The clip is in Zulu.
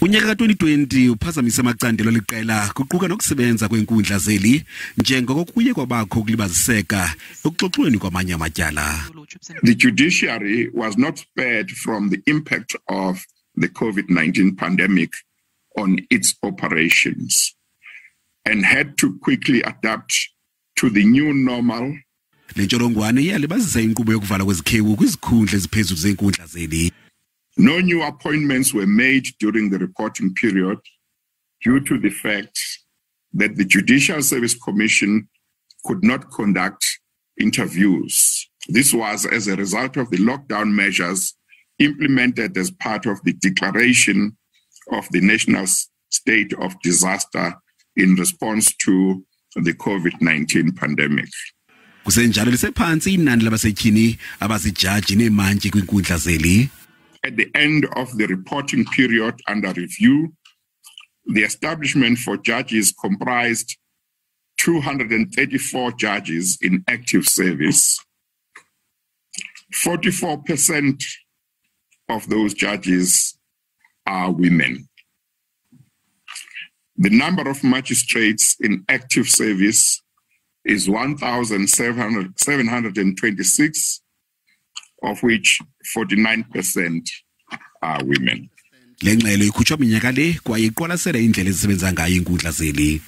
Unyaka ka-2020 uphazamise amacandelo aliqela kuquka nokusebenza kwenkundla zeli njengoko kuye kwabakho ukulibaziseka ekuxoxweni kwamanye amatyala. The judiciary was not spared from the impact of the COVID-19 pandemic on its operations and had to quickly adapt to the new normal. Le ntsholongwane iyalibazisa inkqubo yokuvala kwezikhewu kwizikhundla eziphezulu zenkundla zeli. No new appointments were made during the reporting period due to the fact that the Judicial Service Commission could not conduct interviews. This was as a result of the lockdown measures implemented as part of the declaration of the national state of disaster in response to the COVID-19 pandemic. Kusenjalo lisephantsi inani labasetyhini abazijaji neemantyi kwinkundla zeli. At the end of the reporting period under review, the establishment for judges comprised 234 judges in active service. 44% of those judges are women. The number of magistrates in active service is 1,726, of which 49% are women. Le ngxelo ikhutshwa minyaka le kwaye iqwalasela indlela ezisebenza ngayo inkundla zeli.